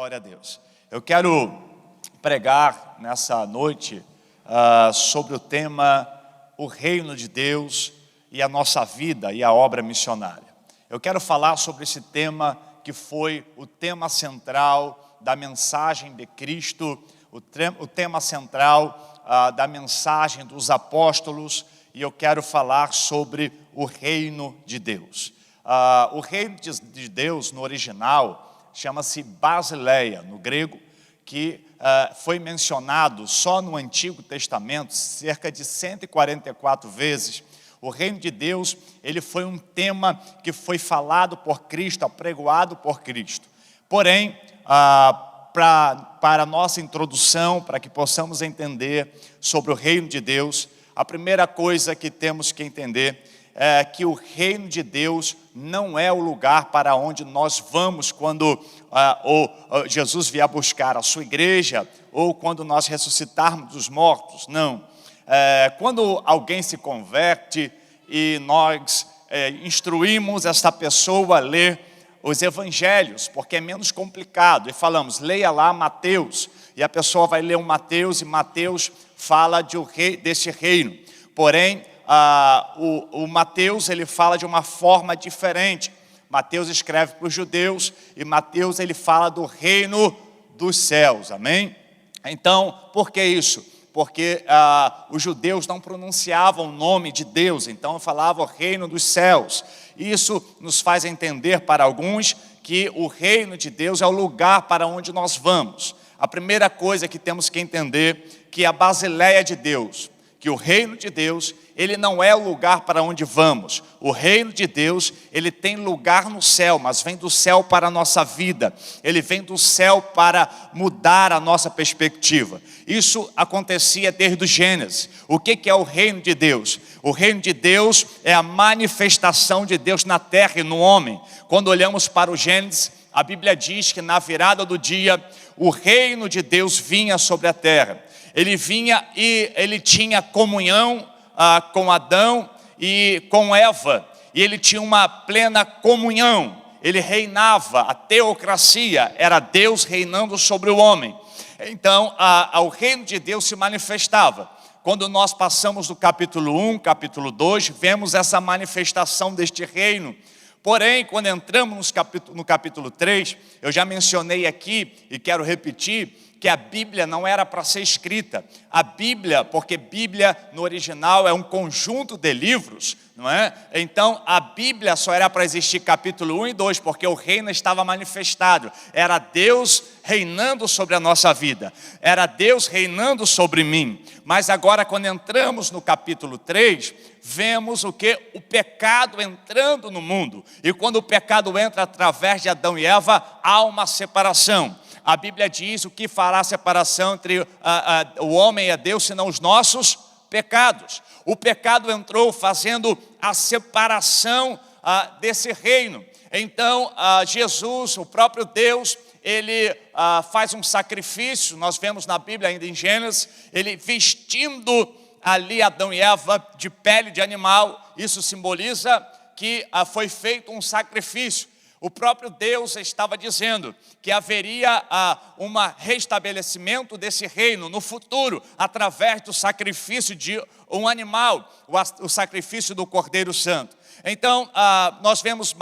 Glória a Deus. Eu quero pregar nessa noite sobre o tema o reino de Deus e a nossa vida e a obra missionária. Eu quero falar sobre esse tema que foi o tema central da mensagem de Cristo, o tema central da mensagem dos apóstolos, e eu quero falar sobre o reino de Deus. O reino de Deus no original chama-se Basileia, no grego, que foi mencionado só no Antigo Testamento cerca de 144 vezes. O reino de Deus, ele foi um tema que foi falado por Cristo, apregoado por Cristo. Porém, para a nossa introdução, para que possamos entender sobre o reino de Deus, a primeira coisa que temos que entender é que o reino de Deus não é o lugar para onde nós vamos quando Jesus vier buscar a sua igreja, ou quando nós ressuscitarmos dos mortos, não. Quando alguém se converte e nós instruímos esta pessoa a ler os evangelhos, porque é menos complicado, e falamos, leia lá Mateus, e a pessoa vai ler o Mateus, e Mateus fala desse reino. Porém, o Mateus, ele fala de uma forma diferente. Mateus escreve para os judeus, e Mateus, ele fala do reino dos céus, amém? Então, por que isso? Porque os judeus não pronunciavam o nome de Deus, então falavam o reino dos céus. Isso nos faz entender para alguns que o reino de Deus é o lugar para onde nós vamos. A primeira coisa que temos que entender, que a Basileia de Deus, que o reino de Deus, ele não é o lugar para onde vamos. O reino de Deus, ele tem lugar no céu, mas vem do céu para a nossa vida. Ele vem do céu para mudar a nossa perspectiva. Isso acontecia desde o Gênesis. O que é o reino de Deus? O reino de Deus é a manifestação de Deus na terra e no homem. Quando olhamos para o Gênesis, a Bíblia diz que na virada do dia, o reino de Deus vinha sobre a terra. Ele vinha e ele tinha comunhão com Adão e com Eva, e ele tinha uma plena comunhão, ele reinava, a teocracia, era Deus reinando sobre o homem. Então, o reino de Deus se manifestava. Quando nós passamos do capítulo 1, capítulo 2, vemos essa manifestação deste reino. Porém, quando entramos no capítulo 3, eu já mencionei aqui e quero repetir, que a Bíblia não era para ser escrita. A Bíblia, porque Bíblia no original é um conjunto de livros, não é? Então a Bíblia só era para existir capítulo 1 e 2, porque o reino estava manifestado. Era Deus reinando sobre a nossa vida. Era Deus reinando sobre mim. Mas agora quando entramos no capítulo 3, vemos o que? O pecado entrando no mundo. E quando o pecado entra através de Adão e Eva, há uma separação. A Bíblia diz o que fará a separação entre o homem e a Deus, senão os nossos pecados. O pecado entrou fazendo a separação desse reino. Então, Jesus, o próprio Deus, ele faz um sacrifício. Nós vemos na Bíblia, ainda em Gênesis, ele vestindo ali Adão e Eva de pele de animal. Isso simboliza que foi feito um sacrifício. O próprio Deus estava dizendo que haveria um restabelecimento desse reino no futuro, através do sacrifício de um animal, o sacrifício do Cordeiro Santo. Então, nós vemos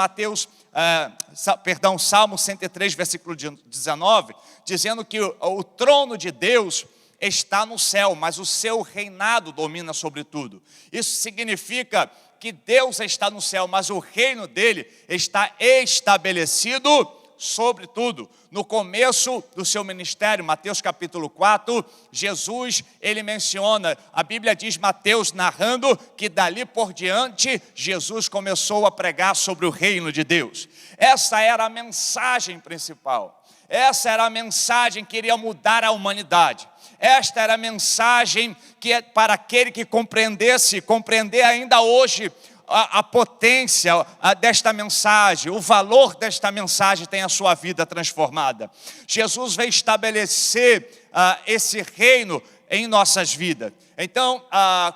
Salmo 103, versículo 19, dizendo que o trono de Deus está no céu, mas o seu reinado domina sobre tudo. Isso significa que Deus está no céu, mas o reino dele está estabelecido sobre tudo. No começo do seu ministério, Mateus capítulo 4, Jesus, ele menciona, a Bíblia diz, Mateus narrando, que dali por diante, Jesus começou a pregar sobre o reino de Deus. Essa era a mensagem principal. Essa era a mensagem que iria mudar a humanidade. Esta era a mensagem que é para aquele que compreender ainda hoje a potência desta mensagem, o valor desta mensagem tem a sua vida transformada. Jesus veio estabelecer esse reino em nossas vidas. Então,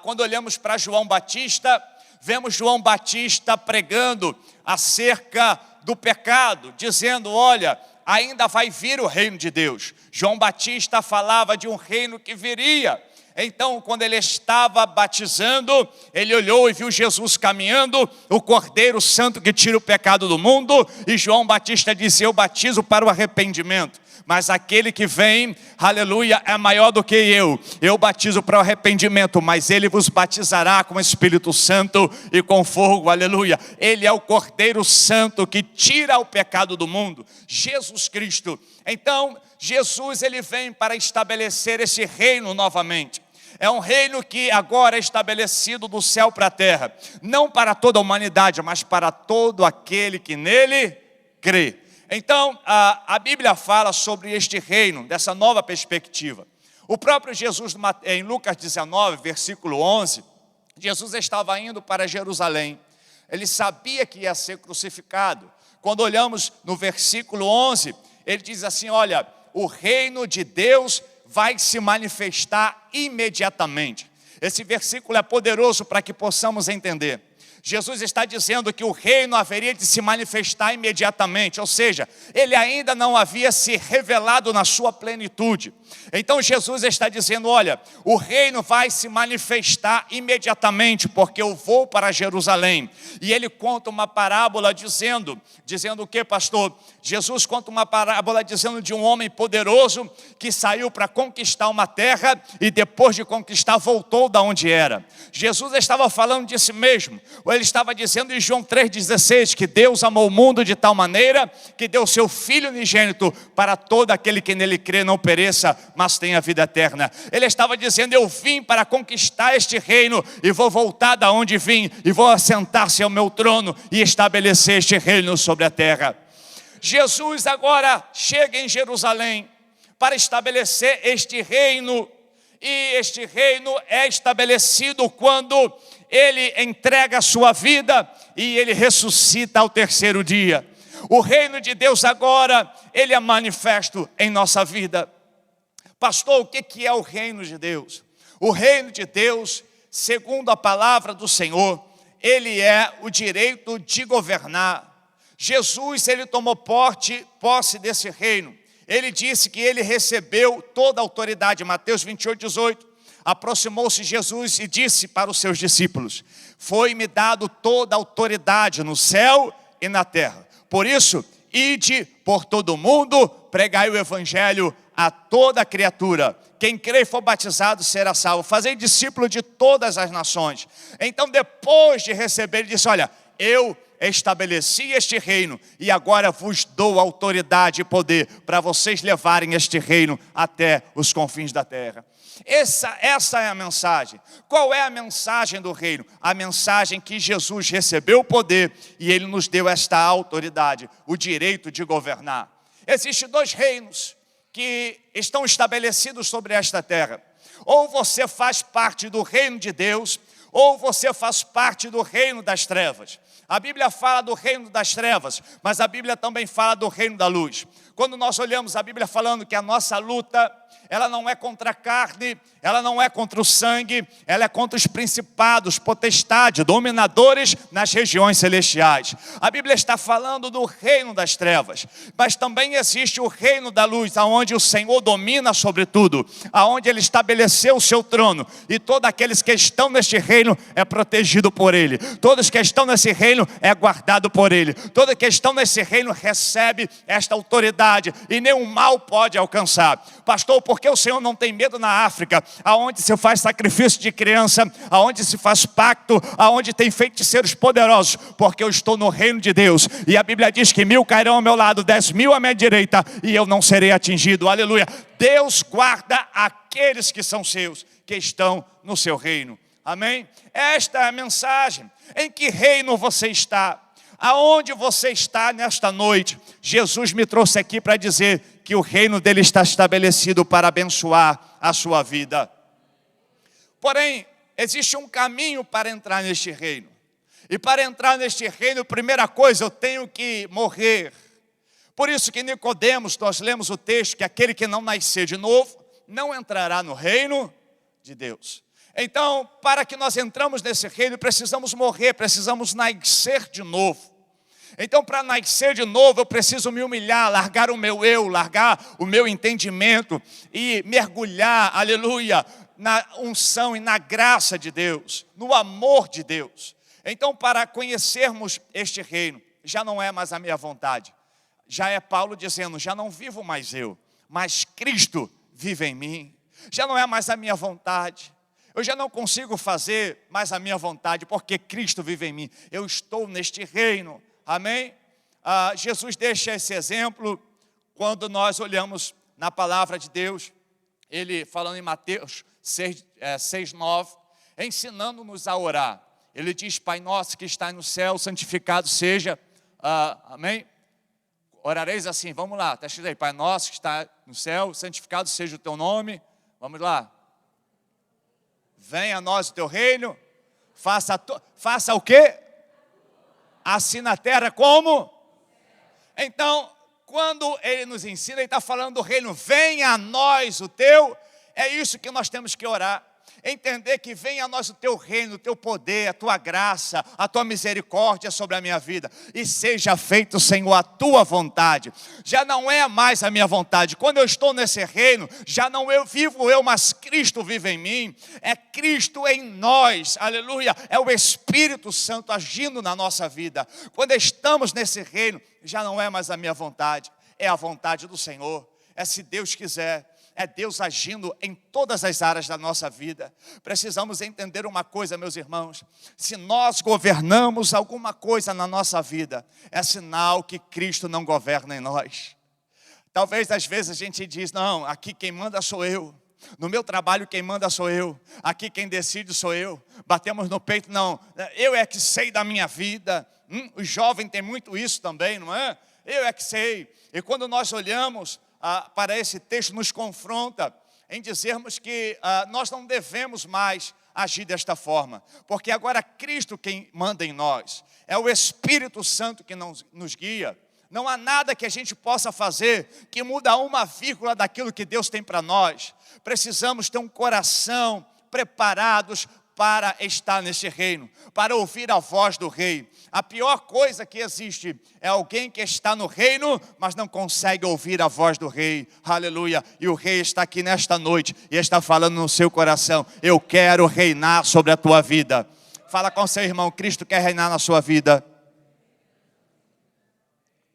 quando olhamos para João Batista, vemos João Batista pregando acerca do pecado, dizendo, olha, ainda vai vir o reino de Deus. João Batista falava de um reino que viria. Então, quando ele estava batizando, ele olhou e viu Jesus caminhando, o Cordeiro Santo que tira o pecado do mundo, e João Batista disse: eu batizo para o arrependimento. Mas aquele que vem, aleluia, é maior do que eu batizo para o arrependimento, mas ele vos batizará com o Espírito Santo e com fogo, aleluia. Ele é o Cordeiro Santo que tira o pecado do mundo, Jesus Cristo. Então, Jesus, ele vem para estabelecer esse reino novamente. É um reino que agora é estabelecido do céu para a terra, não para toda a humanidade, mas para todo aquele que nele crê. Então, a Bíblia fala sobre este reino, dessa nova perspectiva. O próprio Jesus, em Lucas 19, versículo 11, Jesus estava indo para Jerusalém. Ele sabia que ia ser crucificado. Quando olhamos no versículo 11, ele diz assim: olha, o reino de Deus vai se manifestar imediatamente. Esse versículo é poderoso para que possamos entender. Jesus está dizendo que o reino haveria de se manifestar imediatamente, ou seja, ele ainda não havia se revelado na sua plenitude. Então Jesus está dizendo: olha, o reino vai se manifestar imediatamente, porque eu vou para Jerusalém. E ele conta uma parábola dizendo o que, pastor? Jesus conta uma parábola dizendo de um homem poderoso que saiu para conquistar uma terra e depois de conquistar voltou da onde era. Jesus estava falando de si mesmo. Ele estava dizendo em João 3,16 que Deus amou o mundo de tal maneira que deu seu Filho unigênito para todo aquele que nele crê não pereça, mas tenha vida eterna. Ele estava dizendo: eu vim para conquistar este reino e vou voltar da onde vim e vou assentar-se ao meu trono e estabelecer este reino sobre a terra. Jesus agora chega em Jerusalém para estabelecer este reino, e este reino é estabelecido quando ele entrega a sua vida e ele ressuscita ao terceiro dia. O reino de Deus agora, ele é manifesto em nossa vida. Pastor, o que é o reino de Deus? O reino de Deus, segundo a palavra do Senhor, ele é o direito de governar. Jesus, ele tomou posse desse reino. Ele disse que ele recebeu toda a autoridade. Mateus 28:18. Aproximou-se Jesus e disse para os seus discípulos: foi-me dado toda a autoridade no céu e na terra. Por isso, ide por todo o mundo, pregai o evangelho a toda criatura. Quem crê e for batizado será salvo. Fazei discípulo de todas as nações. Então, depois de receber, ele disse: olha, eu estabeleci este reino e agora vos dou autoridade e poder para vocês levarem este reino até os confins da terra. Essa é a mensagem. Qual é a mensagem do reino? A mensagem que Jesus recebeu o poder e ele nos deu esta autoridade, o direito de governar. Existem dois reinos que estão estabelecidos sobre esta terra. Ou você faz parte do reino de Deus, ou você faz parte do reino das trevas. A Bíblia fala do reino das trevas, mas a Bíblia também fala do reino da luz. Quando nós olhamos a Bíblia falando que a nossa luta, ela não é contra a carne, ela não é contra o sangue, ela é contra os principados, potestades, dominadores nas regiões celestiais. A Bíblia está falando do reino das trevas, mas também existe o reino da luz, aonde o Senhor domina sobre tudo, aonde Ele estabeleceu o seu trono, e todos aqueles que estão neste reino é protegido por Ele, todos que estão nesse reino é guardado por Ele, todos que estão nesse reino recebe esta autoridade, e nenhum mal pode alcançar. Pastor, por que o Senhor não tem medo na África, aonde se faz sacrifício de criança, aonde se faz pacto, aonde tem feiticeiros poderosos? Porque eu estou no reino de Deus, e a Bíblia diz que 1000 cairão ao meu lado, 10.000 à minha direita, e eu não serei atingido. Aleluia. Deus guarda aqueles que são seus, que estão no seu reino. Amém? Esta é a mensagem. Em que reino você está? Aonde você está nesta noite? Jesus me trouxe aqui para dizer que o reino dele está estabelecido para abençoar a sua vida. Porém, existe um caminho para entrar neste reino. E para entrar neste reino, a primeira coisa, eu tenho que morrer. Por isso que Nicodemos, nós lemos o texto, que aquele que não nascer de novo, não entrará no reino de Deus. Então, para que nós entramos nesse reino, precisamos morrer, precisamos nascer de novo. Então, para nascer de novo, eu preciso me humilhar, largar o meu eu, largar o meu entendimento e mergulhar, aleluia, na unção e na graça de Deus, no amor de Deus. Então, para conhecermos este reino, já não é mais a minha vontade. Já é Paulo dizendo, já não vivo mais eu, mas Cristo vive em mim. Já não é mais a minha vontade. Eu já não consigo fazer mais a minha vontade, porque Cristo vive em mim. Eu estou neste reino. Amém? Jesus deixa esse exemplo quando nós olhamos na palavra de Deus. Ele falando em Mateus 6:9, ensinando-nos a orar. Ele diz, Pai nosso que está no céu, santificado seja. Amém? Orareis assim, vamos lá, está escrito aí, Pai nosso que está no céu, santificado seja o teu nome. Vamos lá. Venha a nós o teu reino, faça o quê? Assim na terra como? Então, quando ele nos ensina, ele está falando do reino, venha a nós o teu, é isso que nós temos que orar. Entender que venha a nós o teu reino, o teu poder, a tua graça, a tua misericórdia sobre a minha vida. E seja feito, Senhor, a tua vontade. Já não é mais a minha vontade. Quando eu estou nesse reino, já não eu vivo eu, mas Cristo vive em mim. É Cristo em nós, aleluia. É o Espírito Santo agindo na nossa vida. Quando estamos nesse reino, já não é mais a minha vontade. É a vontade do Senhor. É se Deus quiser. É Deus agindo em todas as áreas da nossa vida. Precisamos entender uma coisa, meus irmãos. Se nós governamos alguma coisa na nossa vida, é sinal que Cristo não governa em nós. Talvez às vezes a gente diz, não, aqui quem manda sou eu. No meu trabalho quem manda sou eu. Aqui quem decide sou eu. Batemos no peito, não, eu é que sei da minha vida. O jovem tem muito isso também, não é? Eu é que sei. E quando nós olhamos para esse texto, nos confronta em dizermos que nós não devemos mais agir desta forma, porque agora Cristo quem manda em nós, é o Espírito Santo que nos guia. Não há nada que a gente possa fazer que muda uma vírgula daquilo que Deus tem para nós. Precisamos ter um coração preparados para estar nesse reino, para ouvir a voz do rei. A pior coisa que existe é alguém que está no reino, mas não consegue ouvir a voz do rei. Aleluia. E o rei está aqui nesta noite e está falando no seu coração, eu quero reinar sobre a tua vida. Fala com seu irmão, Cristo quer reinar na sua vida.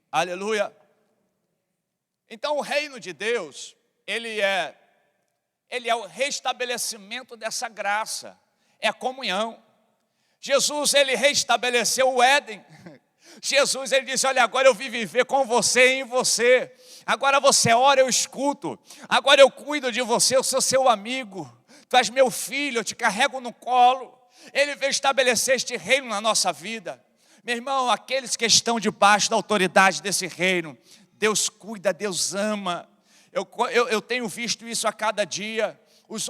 Aleluia. Então o reino de Deus, ele é o restabelecimento dessa graça. É a comunhão. Jesus, ele restabeleceu o Éden. Jesus, ele disse, olha, agora eu vim viver com você e em você. Agora você ora, eu escuto. Agora eu cuido de você, eu sou seu amigo. Tu és meu filho, eu te carrego no colo. Ele veio estabelecer este reino na nossa vida. Meu irmão, aqueles que estão debaixo da autoridade desse reino, Deus cuida, Deus ama. Eu tenho visto isso a cada dia.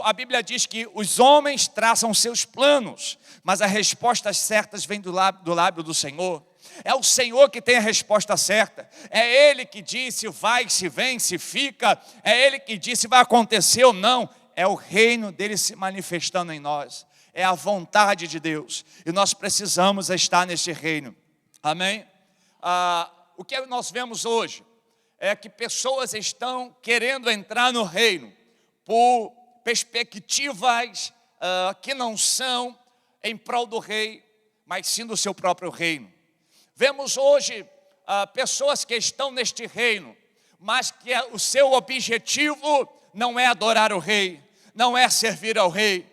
A Bíblia diz que os homens traçam seus planos, mas as respostas certas vêm do lábio do Senhor. É o Senhor que tem a resposta certa. É Ele que diz se vai, se vem, se fica. É Ele que diz se vai acontecer ou não. É o reino dele se manifestando em nós. É a vontade de Deus. E nós precisamos estar nesse reino. Amém? O que nós vemos hoje é que pessoas estão querendo entrar no reino por perspectivas que não são em prol do rei, mas sim do seu próprio reino. Vemos hoje pessoas que estão neste reino, mas que o seu objetivo não é adorar o rei, não é servir ao rei.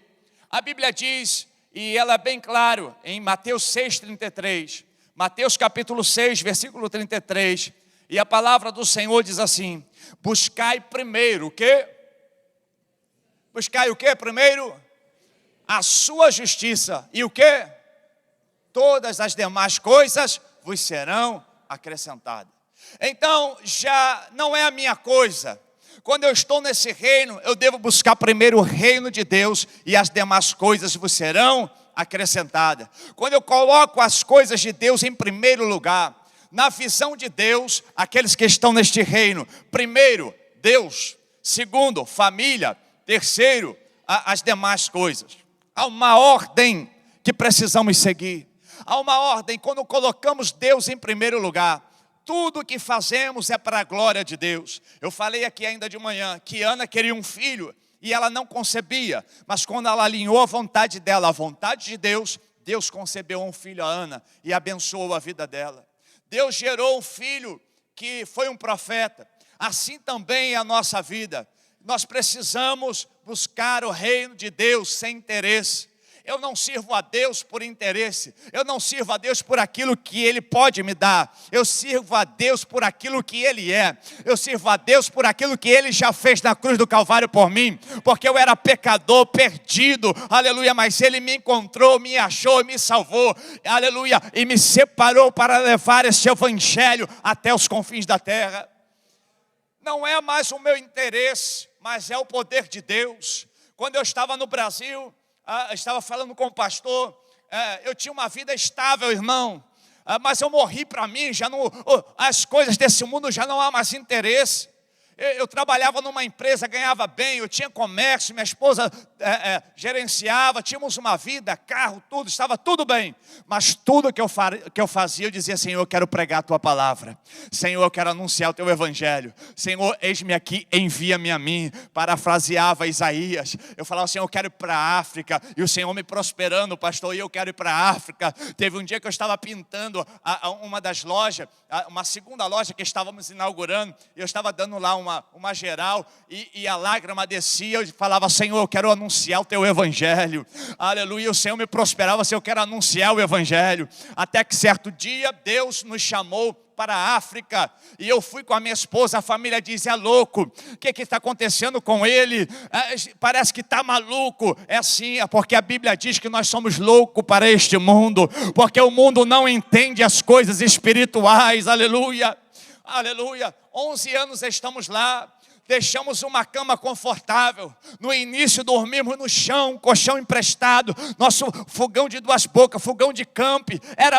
A Bíblia diz, e ela é bem claro, em Mateus 6,33, Mateus capítulo 6, versículo 33, e a palavra do Senhor diz assim, buscai primeiro o quê? Buscai o quê primeiro? A sua justiça. E o quê? Todas as demais coisas vos serão acrescentadas. Então, já não é a minha coisa. Quando eu estou nesse reino, eu devo buscar primeiro o reino de Deus e as demais coisas vos serão acrescentadas. Quando eu coloco as coisas de Deus em primeiro lugar, na visão de Deus, aqueles que estão neste reino, primeiro, Deus. Segundo, família. Terceiro, as demais coisas. Há uma ordem que precisamos seguir. Há uma ordem, quando colocamos Deus em primeiro lugar, tudo que fazemos é para a glória de Deus. Eu falei aqui ainda de manhã que Ana queria um filho e ela não concebia, mas quando ela alinhou a vontade dela, a vontade de Deus, Deus concebeu um filho a Ana e abençoou a vida dela. Deus gerou um filho que foi um profeta. Assim também é a nossa vida. Nós precisamos buscar o reino de Deus sem interesse. Eu não sirvo a Deus por interesse. Eu não sirvo a Deus por aquilo que Ele pode me dar. Eu sirvo a Deus por aquilo que Ele é. Eu sirvo a Deus por aquilo que Ele já fez na cruz do Calvário por mim. Porque eu era pecador, perdido, aleluia. Mas Ele me encontrou, me achou, me salvou, aleluia. E me separou para levar esse evangelho até os confins da terra. Não é mais o meu interesse, mas é o poder de Deus. Quando eu estava no Brasil, estava falando com o pastor, eu tinha uma vida estável, irmão, mas eu morri para mim, já não, as coisas desse mundo já não há mais interesse. Eu trabalhava numa empresa, ganhava bem, eu tinha comércio, minha esposa gerenciava, tínhamos uma vida, carro, tudo, estava tudo bem. Mas tudo que eu fazia, eu dizia: Senhor, eu quero pregar a Tua palavra. Senhor, eu quero anunciar o Teu evangelho. Senhor, eis-me aqui, envia-me a mim. Parafraseava Isaías. Eu falava: Senhor, eu quero ir para a África. E o Senhor me prosperando, pastor, e eu quero ir para a África. Teve um dia que eu estava pintando uma das lojas, uma segunda loja que estávamos inaugurando, e eu estava dando lá uma geral, e a lágrima descia. Eu falava: Senhor, eu quero anunciar o Teu evangelho, aleluia. O Senhor me prosperava: Senhor, eu quero anunciar o evangelho. Até que certo dia Deus nos chamou para a África, e eu fui com a minha esposa. A família diz: é louco, o que está acontecendo com ele? Parece que está maluco. É assim, é porque a Bíblia diz que nós somos loucos para este mundo, porque o mundo não entende as coisas espirituais, aleluia, aleluia. 11 anos estamos lá, deixamos uma cama confortável. No início dormimos no chão, colchão emprestado, nosso fogão de 2 bocas, fogão de camp,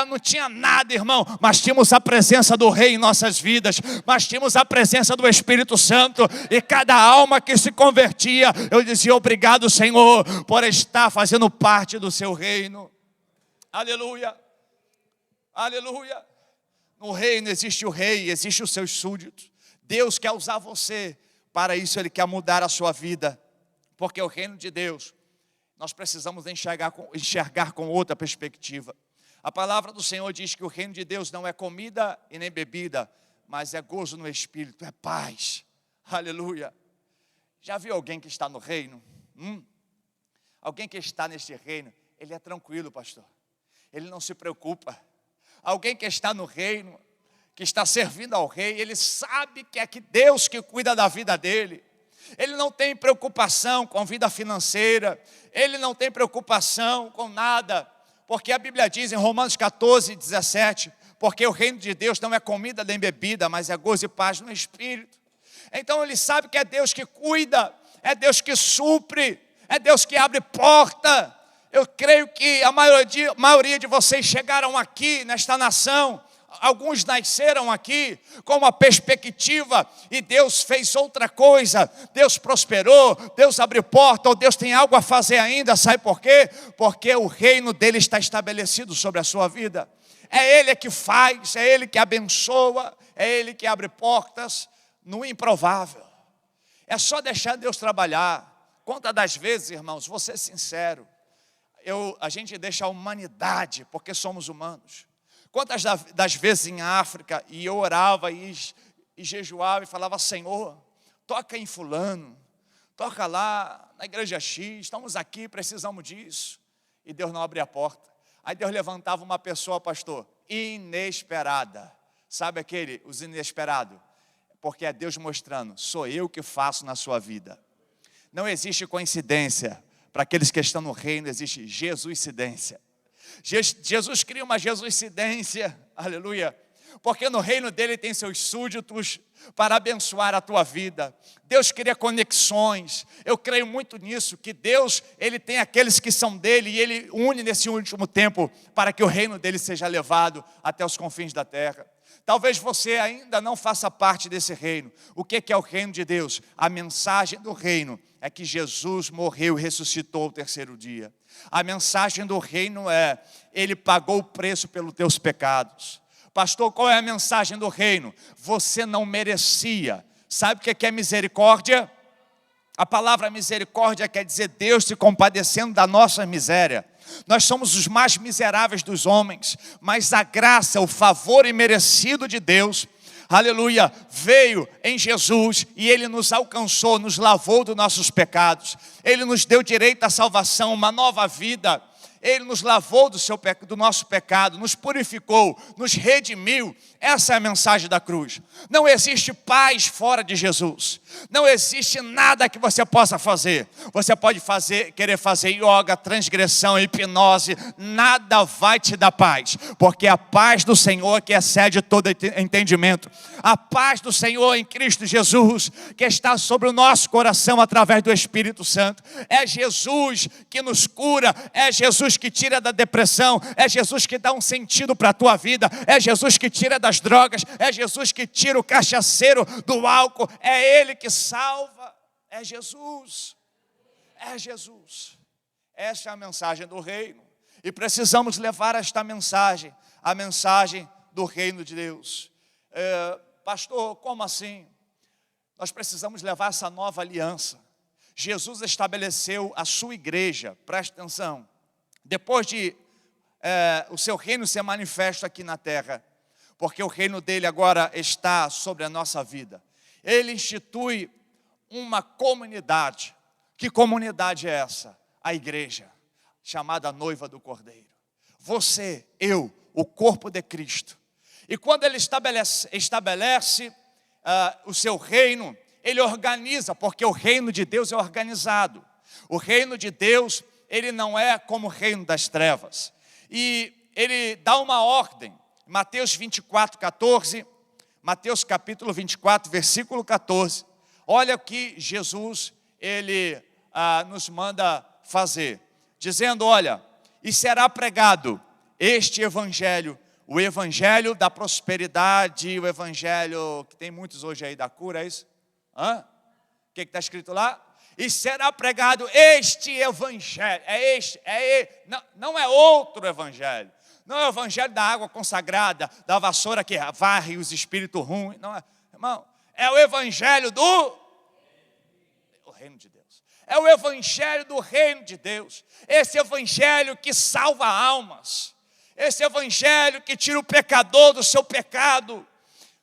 não tinha nada, irmão, mas tínhamos a presença do Rei em nossas vidas, mas tínhamos a presença do Espírito Santo, e cada alma que se convertia, eu dizia: obrigado, Senhor, por estar fazendo parte do Seu reino, aleluia, aleluia. No reino existe o rei, existe os seus súditos. Deus quer usar você. Para isso Ele quer mudar a sua vida. Porque o reino de Deus, nós precisamos enxergar com outra perspectiva. A palavra do Senhor diz que o reino de Deus não é comida e nem bebida, mas é gozo no Espírito, é paz. Aleluia. Já viu alguém que está no reino? Alguém que está neste reino, ele é tranquilo, pastor. Ele não se preocupa. Alguém que está no reino, que está servindo ao rei, ele sabe que é que Deus que cuida da vida dele. Ele não tem preocupação com vida financeira, ele não tem preocupação com nada, porque a Bíblia diz em Romanos 14, 17, porque o reino de Deus não é comida nem bebida, mas é gozo e paz no Espírito. Então ele sabe que é Deus que cuida, é Deus que supre, é Deus que abre porta. Eu creio que a maioria de vocês chegaram aqui nesta nação, alguns nasceram aqui com uma perspectiva, e Deus fez outra coisa. Deus prosperou, Deus abriu porta, ou Deus tem algo a fazer ainda. Sabe por quê? Porque o reino dele está estabelecido sobre a sua vida. É Ele que faz, é Ele que abençoa, é Ele que abre portas no improvável. É só deixar Deus trabalhar. Quantas das vezes, irmãos, vou ser sincero, a gente deixa a humanidade, porque somos humanos. Quantas das vezes em África, e eu orava e jejuava e falava: Senhor, toca em fulano, toca lá na igreja X, estamos aqui, precisamos disso. E Deus não abria a porta. Aí Deus levantava uma pessoa, pastor, inesperada. Sabe os inesperados? Porque é Deus mostrando: sou eu que faço na sua vida. Não existe coincidência. Para aqueles que estão no reino, existe Jesuscidência. Jesus cria uma Jesuscidência, aleluia, porque no reino dele tem seus súditos para abençoar a tua vida. Deus cria conexões. Eu creio muito nisso, que Deus, ele tem aqueles que são dele, e ele une nesse último tempo para que o reino dele seja levado até os confins da terra. Talvez você ainda não faça parte desse reino. O que é o reino de Deus? A mensagem do reino é é que Jesus morreu e ressuscitou ao terceiro dia. A mensagem do reino é: Ele pagou o preço pelos teus pecados. Pastor, qual é a mensagem do reino? Você não merecia. Sabe o que é misericórdia? A palavra misericórdia quer dizer Deus se compadecendo da nossa miséria. Nós somos os mais miseráveis dos homens, mas a graça, o favor imerecido de Deus, aleluia, veio em Jesus e Ele nos alcançou, nos lavou dos nossos pecados. Ele nos deu direito à salvação, uma nova vida. Ele nos lavou do nosso pecado, nos purificou, nos redimiu. Essa é a mensagem da cruz. Não existe paz fora de Jesus. Não existe nada que você possa fazer. Você pode querer fazer yoga, transgressão, hipnose. Nada vai te dar paz. Porque a paz do Senhor que excede todo entendimento. A paz do Senhor em Cristo Jesus, que está sobre o nosso coração através do Espírito Santo. É Jesus que nos cura. É Jesus que tira da depressão. É Jesus que dá um sentido para a tua vida. É Jesus que tira das drogas. É Jesus que tira o cachaceiro do álcool. É Ele que salva. É Jesus. É Jesus. Essa é a mensagem do reino. E precisamos levar esta mensagem, a mensagem do reino de Deus. Pastor, como assim? Nós precisamos levar essa nova aliança. Jesus estabeleceu a sua igreja, presta atenção. Depois de o seu reino ser manifesto aqui na terra, porque o reino dele agora está sobre a nossa vida. Ele institui uma comunidade. Que comunidade é essa? A igreja, chamada noiva do Cordeiro. Você, eu, o corpo de Cristo. E quando ele estabelece o seu reino, ele organiza, porque o reino de Deus é organizado. O reino de Deus, ele não é como o reino das trevas. E ele dá uma ordem. Mateus 24, 14, Mateus capítulo 24, versículo 14. Olha o que Jesus, ele nos manda fazer. Dizendo, olha, e será pregado este evangelho, o evangelho da prosperidade, o evangelho que tem muitos hoje aí da cura, é isso? O que está escrito lá? E será pregado este evangelho, não é outro evangelho. Não é o evangelho da água consagrada, da vassoura que varre os espíritos ruins. Não é, irmão, é o evangelho do reino de Deus. É o evangelho do reino de Deus. Esse evangelho que salva almas. Esse evangelho que tira o pecador do seu pecado.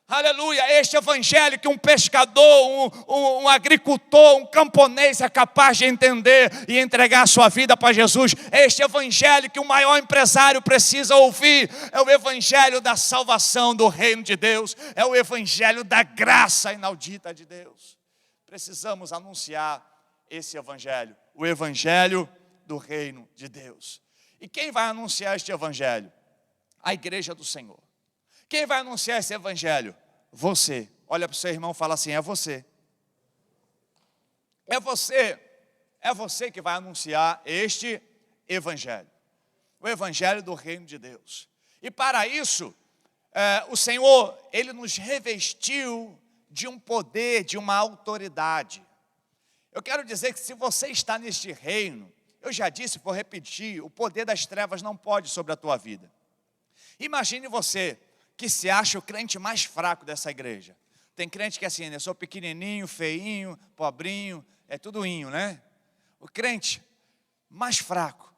Aleluia, este evangelho que um pescador, um agricultor, um camponês é capaz de entender e entregar a sua vida para Jesus. Este evangelho que o maior empresário precisa ouvir. É o evangelho da salvação do reino de Deus. É o evangelho da graça inaudita de Deus. Precisamos anunciar esse evangelho. O evangelho do reino de Deus. E quem vai anunciar este evangelho? A igreja do Senhor. Quem vai anunciar esse evangelho? Você. Olha para o seu irmão e fala assim, é você. É você. É você que vai anunciar este evangelho. O evangelho do reino de Deus. E para isso, o Senhor, Ele nos revestiu de um poder, de uma autoridade. Eu quero dizer que se você está neste reino, eu já disse, vou repetir, o poder das trevas não pode sobre a tua vida. Imagine você que se acha o crente mais fraco dessa igreja. Tem crente que é assim, né? Sou pequenininho, feinho, pobrinho, é tudo inho, né? O crente mais fraco,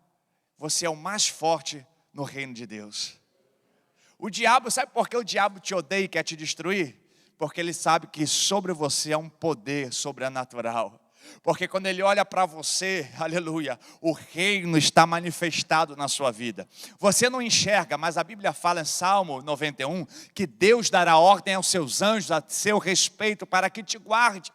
você é o mais forte no reino de Deus. O diabo, sabe por que o diabo te odeia e quer te destruir? Porque ele sabe que sobre você é um poder sobrenatural. Porque quando ele olha para você, aleluia, o reino está manifestado na sua vida. Você não enxerga, mas a Bíblia fala em Salmo 91, que Deus dará ordem aos seus anjos a seu respeito para que te guarde.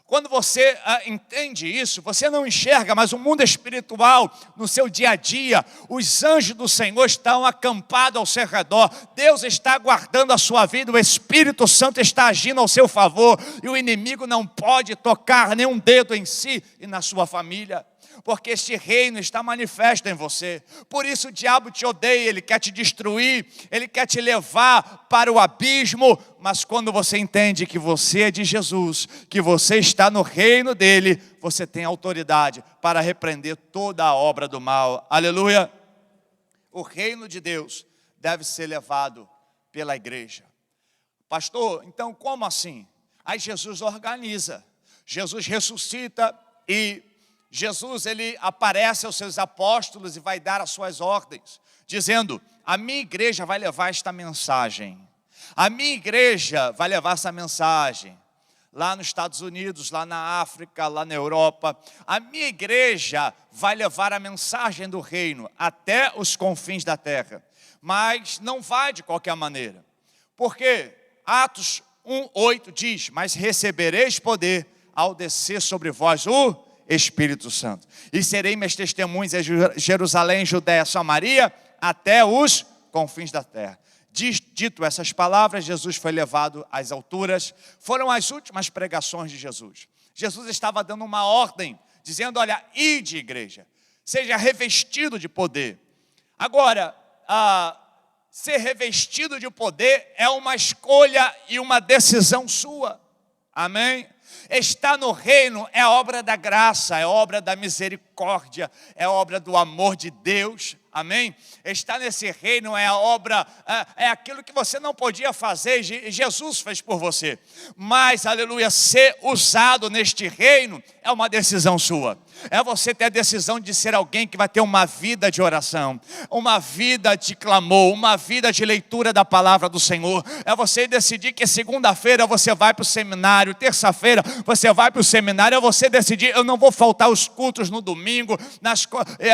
Quando você entende isso, você não enxerga, mas o mundo espiritual, no seu dia a dia, os anjos do Senhor estão acampados ao seu redor. Deus está guardando a sua vida, o Espírito Santo está agindo ao seu favor. E o inimigo não pode tocar nenhum dedo em si e na sua família. porque este reino está manifesto em você. Por isso o diabo te odeia, ele quer te destruir, ele quer te levar para o abismo. Mas quando você entende que você é de Jesus, que você está no reino dele, você tem autoridade para repreender toda a obra do mal. Aleluia! O reino de Deus deve ser levado pela igreja. Pastor, então como assim? Aí Jesus organiza, Jesus ressuscita e Jesus ele aparece aos seus apóstolos e vai dar as suas ordens, dizendo: a minha igreja vai levar esta mensagem. A minha igreja vai levar essa mensagem. Lá nos Estados Unidos, lá na África, lá na Europa. A minha igreja vai levar a mensagem do reino até os confins da terra. Mas não vai de qualquer maneira. Porque Atos 1:8 diz: mas recebereis poder ao descer sobre vós o Espírito Santo. E serei meus testemunhas em Jerusalém, Judéia, Samaria, até os confins da terra. Dito essas palavras, Jesus foi levado às alturas. Foram as últimas pregações de Jesus. Jesus estava dando uma ordem, dizendo: olha, ide igreja, seja revestido de poder. Agora, ser revestido de poder é uma escolha e uma decisão sua. Amém? Estar no reino é obra da graça, é obra da misericórdia, é obra do amor de Deus. Amém? Estar nesse reino é a obra, é aquilo que você não podia fazer, Jesus fez por você. Mas, aleluia, ser usado neste reino é uma decisão sua. É você ter a decisão de ser alguém que vai ter uma vida de oração, uma vida de clamor, uma vida de leitura da palavra do Senhor. É você decidir que segunda-feira você vai para o seminário, terça-feira você vai para o seminário. É você decidir: eu não vou faltar os cultos no domingo,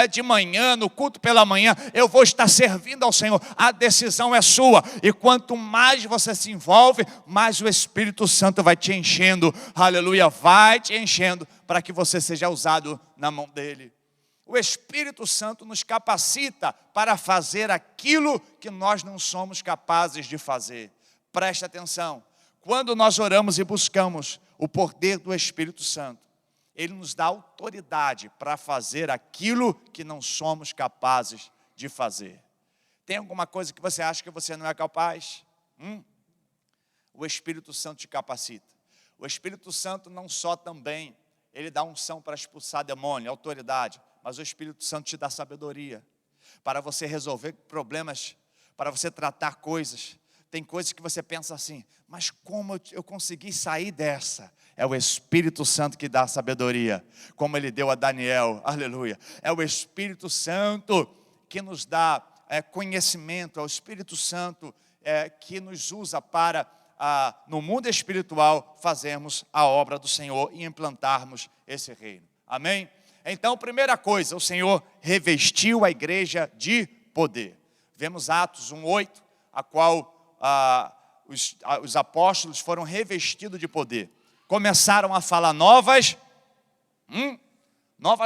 de manhã, no culto pela manhã, eu vou estar servindo ao Senhor. A decisão é sua. E quanto mais você se envolve, mais o Espírito Santo vai te enchendo. Aleluia, vai te enchendo para que você seja usado na mão dele. O Espírito Santo nos capacita para fazer aquilo que nós não somos capazes de fazer. Preste atenção. Quando nós oramos e buscamos o poder do Espírito Santo, ele nos dá autoridade para fazer aquilo que não somos capazes de fazer. Tem alguma coisa que você acha que você não é capaz? O Espírito Santo te capacita. O Espírito Santo não só também, ele dá unção para expulsar demônio, autoridade, mas o Espírito Santo te dá sabedoria para você resolver problemas, para você tratar coisas. Tem coisas que você pensa assim: mas como eu consegui sair dessa? É o Espírito Santo que dá a sabedoria, como ele deu a Daniel, aleluia. É o Espírito Santo que nos dá conhecimento, é o Espírito Santo que nos usa para, no mundo espiritual, fazermos a obra do Senhor e implantarmos esse reino. Amém? Então, primeira coisa, o Senhor revestiu a igreja de poder. Vemos Atos 1:8, a qual os apóstolos foram revestidos de poder. Começaram a falar novas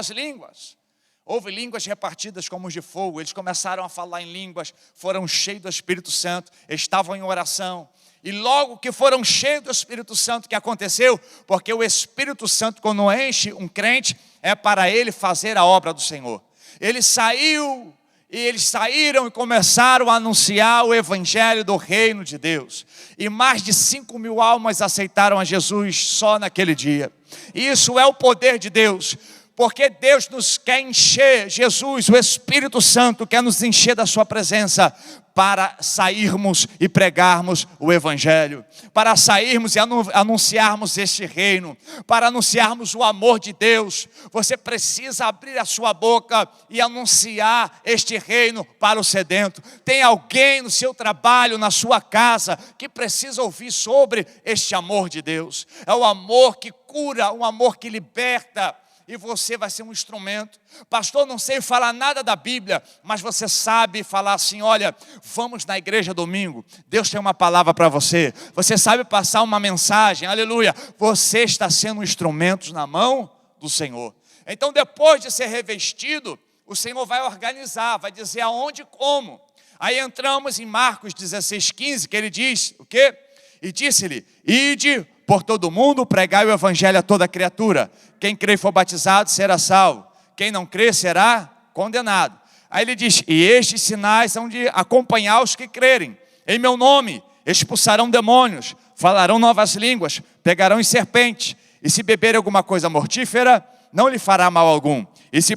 línguas. Houve línguas repartidas como de fogo. Eles começaram a falar em línguas, foram cheios do Espírito Santo, estavam em oração. E logo que foram cheios do Espírito Santo, o que aconteceu? Porque o Espírito Santo, quando enche um crente, é para ele fazer a obra do Senhor. Eles saíram e começaram a anunciar o evangelho do reino de Deus. E mais de 5.000 almas aceitaram a Jesus só naquele dia. Isso é o poder de Deus. Porque Deus nos quer encher, Jesus, o Espírito Santo quer nos encher da sua presença para sairmos e pregarmos o evangelho, para sairmos e anunciarmos este reino, para anunciarmos o amor de Deus. Você precisa abrir a sua boca e anunciar este reino para o sedento. Tem alguém no seu trabalho, na sua casa, que precisa ouvir sobre este amor de Deus. É o amor que cura, um amor que liberta. E você vai ser um instrumento. Pastor, não sei falar nada da Bíblia, mas você sabe falar assim: olha, vamos na igreja domingo, Deus tem uma palavra para você. Você sabe passar uma mensagem, aleluia. Você está sendo um instrumento na mão do Senhor. Então, depois de ser revestido, o Senhor vai organizar, vai dizer aonde e como. Aí entramos em Marcos 16:15, que ele diz o quê? E disse-lhe: ide por todo mundo, pregai o evangelho a toda criatura. Quem crê e for batizado será salvo. quem não crer será condenado. Aí ele diz, e estes sinais hão de acompanhar os que crerem. Em meu nome expulsarão demônios, falarão novas línguas, pegarão em serpentes, e se beberem alguma coisa mortífera, não lhe fará mal algum. E se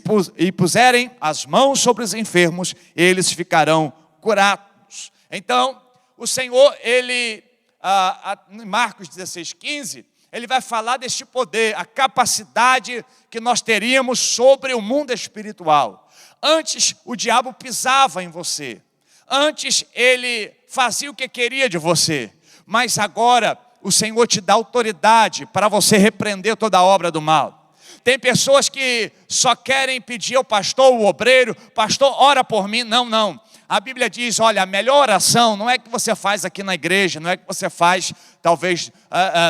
puserem as mãos sobre os enfermos, eles ficarão curados. Então, o Senhor, ele, em Marcos 16:15, ele vai falar deste poder, a capacidade que nós teríamos sobre o mundo espiritual. Antes, o diabo pisava em você. Antes, ele fazia o que queria de você. Mas agora, o Senhor te dá autoridade para você repreender toda a obra do mal. Tem pessoas que só querem pedir ao pastor, o obreiro, pastor, ora por mim. Não, não. A Bíblia diz, olha, a melhor oração não é que você faz aqui na igreja, não é que você faz talvez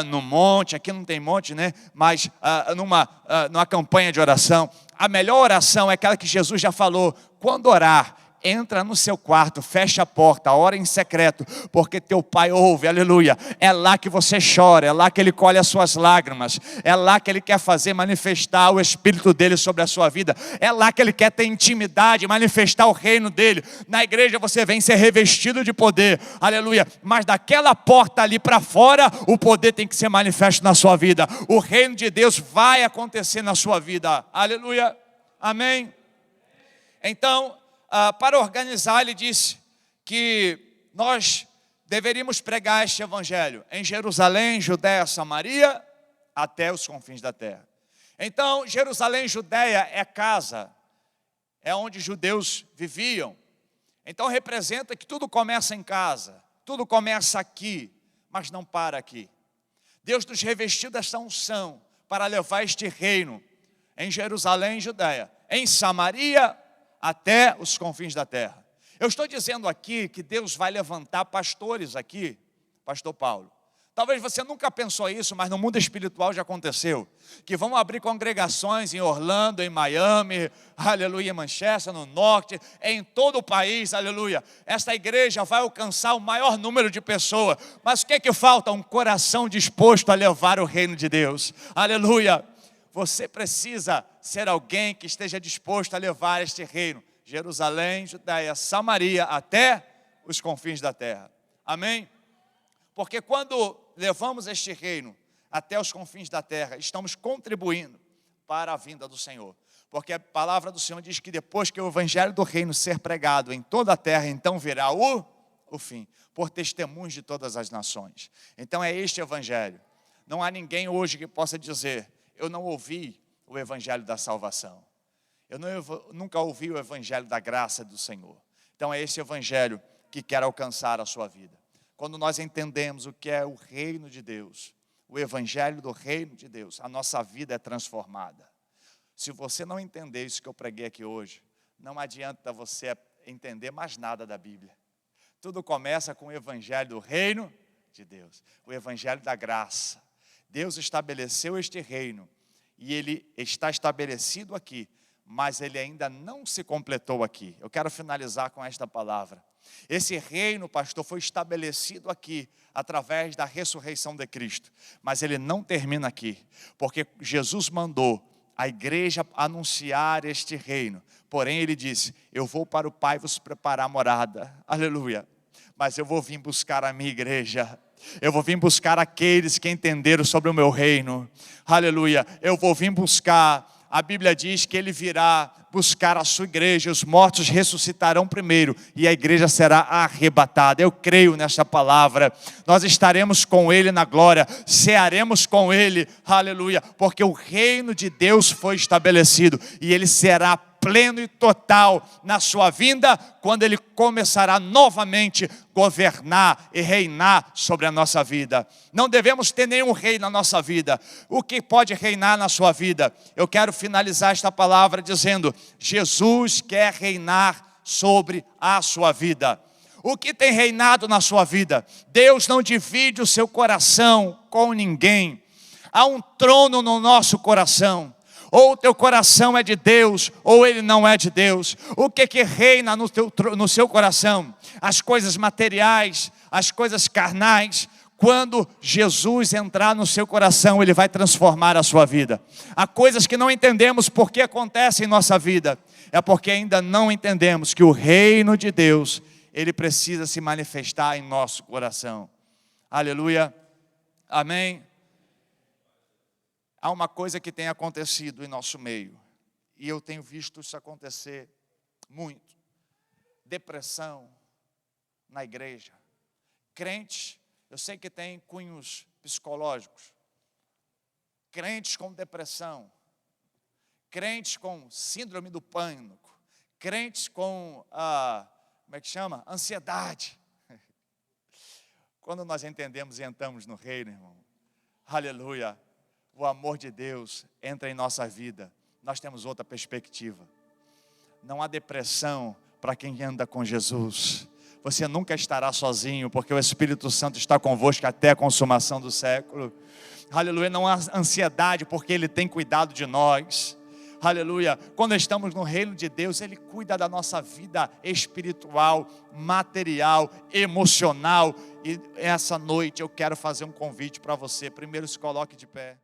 no monte, aqui não tem monte, né? Mas numa campanha de oração. A melhor oração é aquela que Jesus já falou, quando orar, entra no seu quarto, fecha a porta, ora em secreto, porque teu pai ouve, aleluia. É lá que você chora, é lá que ele colhe as suas lágrimas, é lá que ele quer fazer manifestar o Espírito dele sobre a sua vida, é lá que ele quer ter intimidade, manifestar o reino dele. Na igreja você vem ser revestido de poder, aleluia, mas daquela porta ali para fora, o poder tem que ser manifesto na sua vida, o reino de Deus vai acontecer na sua vida, aleluia, amém? Então, para organizar, ele disse que nós deveríamos pregar este evangelho em Jerusalém, Judéia, Samaria, até os confins da terra. Então, Jerusalém, Judéia é casa, é onde os judeus viviam. Então, representa que tudo começa em casa, tudo começa aqui, mas não para aqui. Deus nos revestiu dessa unção para levar este reino em Jerusalém, Judéia, em Samaria, até os confins da terra. Eu estou dizendo aqui que Deus vai levantar pastores aqui, pastor Paulo. Talvez você nunca pensou isso, mas no mundo espiritual já aconteceu. Que vão abrir congregações em Orlando, em Miami, aleluia, em Manchester, no norte, em todo o país, aleluia. Esta igreja vai alcançar o maior número de pessoas. Mas o que é que falta? Um coração disposto a levar o reino de Deus, aleluia. Você precisa ser alguém que esteja disposto a levar este reino, Jerusalém, Judéia, Samaria, até os confins da terra. Amém? Porque quando levamos este reino até os confins da terra, estamos contribuindo para a vinda do Senhor. Porque a palavra do Senhor diz que depois que o evangelho do reino ser pregado em toda a terra, então virá o fim, por testemunhos de todas as nações. Então é este evangelho. Não há ninguém hoje que possa dizer, eu não ouvi o evangelho da salvação. Eu nunca ouvi o evangelho da graça do Senhor. Então é esse evangelho que quer alcançar a sua vida. Quando nós entendemos o que é o reino de Deus, o evangelho do reino de Deus, a nossa vida é transformada. Se você não entender isso que eu preguei aqui hoje, não adianta você entender mais nada da Bíblia. Tudo começa com o evangelho do reino de Deus, o evangelho da graça. Deus estabeleceu este reino e ele está estabelecido aqui, mas ele ainda não se completou aqui. Eu quero finalizar com esta palavra. Esse reino, pastor, foi estabelecido aqui através da ressurreição de Cristo, mas ele não termina aqui, porque Jesus mandou a igreja anunciar este reino. Porém ele disse, eu vou para o Pai vos preparar morada, aleluia, mas eu vou vir buscar a minha igreja. Eu vou vir buscar aqueles que entenderam sobre o meu reino, aleluia. Eu vou vir buscar, a Bíblia diz que ele virá buscar a sua igreja, os mortos ressuscitarão primeiro e a igreja será arrebatada. Eu creio nessa palavra, nós estaremos com ele na glória, cearemos com ele, aleluia, porque o reino de Deus foi estabelecido e ele será pleno e total na sua vinda, quando ele começará novamente governar e reinar sobre a nossa vida. Não devemos ter nenhum rei na nossa vida. O que pode reinar na sua vida? Eu quero finalizar esta palavra dizendo, Jesus quer reinar sobre a sua vida. O que tem reinado na sua vida? Deus não divide o seu coração com ninguém. Há um trono no nosso coração. Ou o teu coração é de Deus, ou ele não é de Deus. O que reina no seu coração? As coisas materiais, as coisas carnais. Quando Jesus entrar no seu coração, Ele vai transformar a sua vida. Há coisas que não entendemos por que acontecem em nossa vida. É porque ainda não entendemos que o reino de Deus, Ele precisa se manifestar em nosso coração. Aleluia. Amém. Há uma coisa que tem acontecido em nosso meio. E eu tenho visto isso acontecer muito. Depressão na igreja. Crentes, eu sei que tem cunhos psicológicos. Crentes com depressão. Crentes com síndrome do pânico. Crentes com, como é que chama? Ansiedade. Quando nós entendemos e entramos no reino, irmão, aleluia, o amor de Deus entra em nossa vida. Nós temos outra perspectiva. Não há depressão para quem anda com Jesus. Você nunca estará sozinho, porque o Espírito Santo está convosco até a consumação do século. Aleluia, não há ansiedade, porque Ele tem cuidado de nós. Aleluia, quando estamos no reino de Deus, Ele cuida da nossa vida espiritual, material, emocional. E essa noite eu quero fazer um convite para você. Primeiro se coloque de pé.